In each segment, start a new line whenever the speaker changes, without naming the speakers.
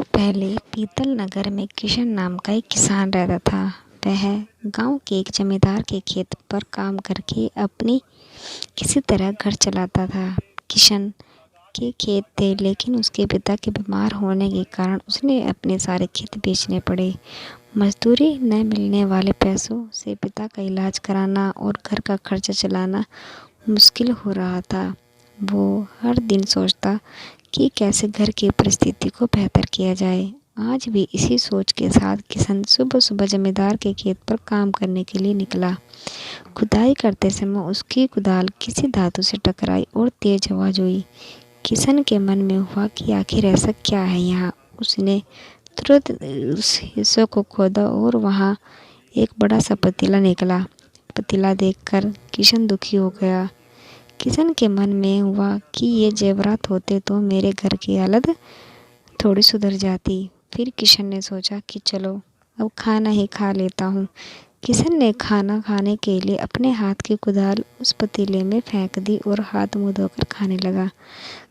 वर्षों पहले पीतल नगर में किशन नाम का एक किसान रहता था। वह गांव के एक जमींदार के खेत पर काम करके अपनी किसी तरह घर चलाता था। किशन के खेत थे, लेकिन उसके पिता के बीमार होने के कारण उसने अपने सारे खेत बेचने पड़े। मजदूरी न मिलने वाले पैसों से पिता का इलाज कराना और घर का खर्चा चलाना मुश्किल हो रहा था। वो हर दिन सोचता कि कैसे घर की परिस्थिति को बेहतर किया जाए। आज भी इसी सोच के साथ किशन सुबह सुबह जमींदार के खेत पर काम करने के लिए निकला। खुदाई करते समय उसकी कुदाल किसी धातु से टकराई और तेज आवाज हुई। किशन के मन में हुआ कि आखिर ऐसा क्या है यहाँ। उसने तुरंत उस हिस्से को खोदा और वहाँ एक बड़ा सा पतीला निकला। पतीला देखकर किशन दुखी हो गया। किशन के मन में हुआ कि ये जेवरात होते तो मेरे घर की हालत थोड़ी सुधर जाती। फिर किशन ने सोचा कि चलो अब खाना ही खा लेता हूँ। किशन ने खाना खाने के लिए अपने हाथ की कुदाल उस पतीले में फेंक दी और हाथ मुँह धोकर खाने लगा।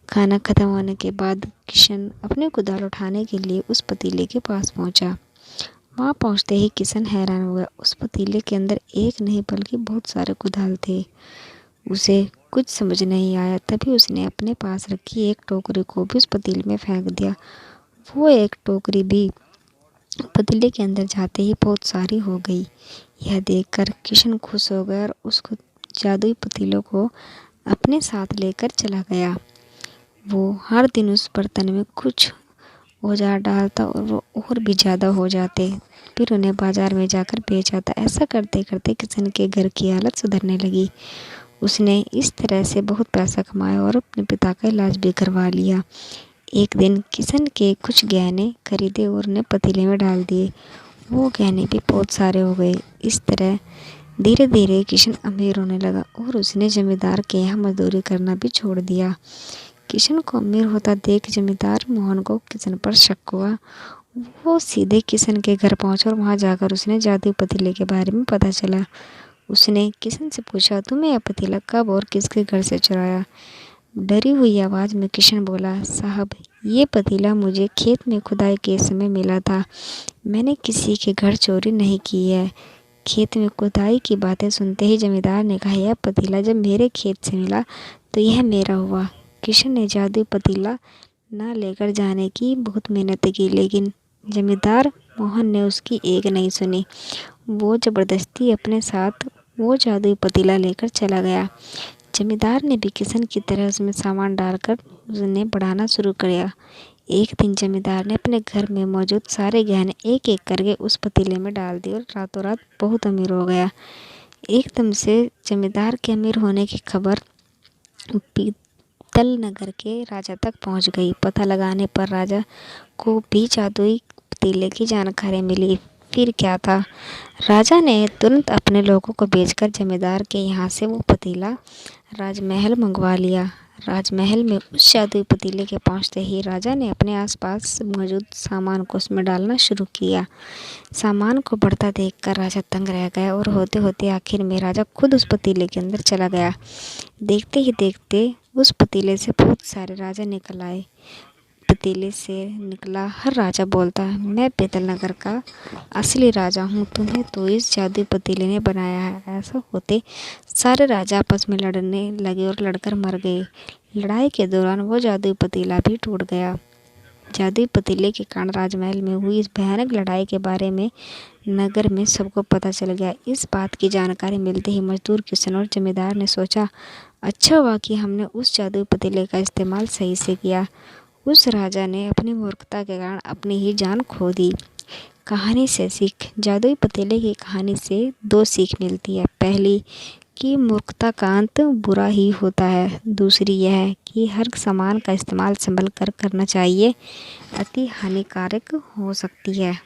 खाना खत्म होने के बाद किशन अपनी कुदाल उठाने के लिए उस पतीले के पास पहुँचा। वहाँ पहुँचते ही किशन हैरान हुआ। उस पतीले के अंदर एक नहीं बल्कि बहुत सारे कुदाल थे। उसे कुछ समझ नहीं आया। तभी उसने अपने पास रखी एक टोकरी को भी उस पतीले में फेंक दिया। वो एक टोकरी भी पतीले के अंदर जाते ही बहुत सारी हो गई। यह देखकर किशन खुश हो गया और उसको जादुई पतीलों को अपने साथ लेकर चला गया। वो हर दिन उस बर्तन में कुछ औजार डालता और वो और भी ज़्यादा हो जाते। फिर उन्हें बाजार में जाकर बेच आता। ऐसा करते करते किशन के घर की हालत सुधरने लगी। उसने इस तरह से बहुत पैसा कमाया और अपने पिता का इलाज भी करवा लिया। एक दिन किशन के कुछ गहने खरीदे और उन्हें पतीले में डाल दिए। वो गहने भी बहुत सारे हो गए। इस तरह धीरे धीरे किशन अमीर होने लगा और उसने जमींदार के यहाँ मजदूरी करना भी छोड़ दिया। किशन को अमीर होता देख जमींदार मोहन को किशन पर शक हुआ। वो सीधे किशन के घर पहुंचा और वहां जाकर उसने जादुई पतीले के बारे में पता चला। उसने किशन से पूछा, तुम्हें यह पतीला कब और किसके घर से चुराया? डरी हुई आवाज़ में किशन बोला, साहब ये पतीला मुझे खेत में खुदाई के समय मिला था। मैंने किसी के घर चोरी नहीं की है। खेत में खुदाई की बातें सुनते ही जमींदार ने कहा, यह पतीला जब मेरे खेत से मिला तो यह मेरा हुआ। किशन ने जादुई पतीला ना लेकर जाने की बहुत मेहनत की, लेकिन जमींदार मोहन ने उसकी एक नहीं सुनी। वो ज़बरदस्ती अपने साथ वो जादुई पतीला लेकर चला गया। जमींदार ने भी किशन की तरह उसमें सामान डालकर उसने बढ़ाना शुरू किया। एक दिन जमींदार ने अपने घर में मौजूद सारे गहने एक एक करके उस पतीले में डाल दिए और रातों रात बहुत अमीर हो गया। एकदम से जमींदार के अमीर होने की खबर पीतल नगर के राजा तक पहुंच गई। पता लगाने पर राजा को भी जादुई पतीले की जानकारी मिली। फिर क्या था, राजा ने तुरंत अपने लोगों को भेजकर जमींदार के यहाँ से वो पतीला राजमहल मंगवा लिया। राजमहल में उस जादुई पतीले के पहुँचते ही राजा ने अपने आसपास मौजूद सामान को उसमें डालना शुरू किया। सामान को बढ़ता देखकर राजा तंग रह गया और होते होते आखिर में राजा खुद उस पतीले के अंदर चला गया। देखते ही देखते उस पतीले से बहुत सारे राजा निकल आए। पतीले से निकला हर राजा बोलता, मैं पीतल नगर का असली राजा हूँ, तुम्हें तो इस जादुई पतीले ने बनाया है। ऐसा होते सारे राजा आपस में लड़ने लगे और लड़कर मर गए। लड़ाई के दौरान वो जादुई पतीला भी टूट गया। जादुई पतीले के कारण राजमहल में हुई इस भयानक लड़ाई के बारे में नगर में सबको पता चल गया। इस बात की जानकारी मिलते ही मजदूर, किसान और जमींदार ने सोचा, अच्छा हुआ कि हमने उस जादुई पतीले का इस्तेमाल सही से किया। उस राजा ने अपनी मूर्खता के कारण अपनी ही जान खो दी। कहानी से सीख, जादुई पतीले की कहानी से दो सीख मिलती है। पहली कि मूर्खता का अंत बुरा ही होता है। दूसरी यह कि हर सामान का इस्तेमाल संभल कर करना चाहिए, अति हानिकारक हो सकती है।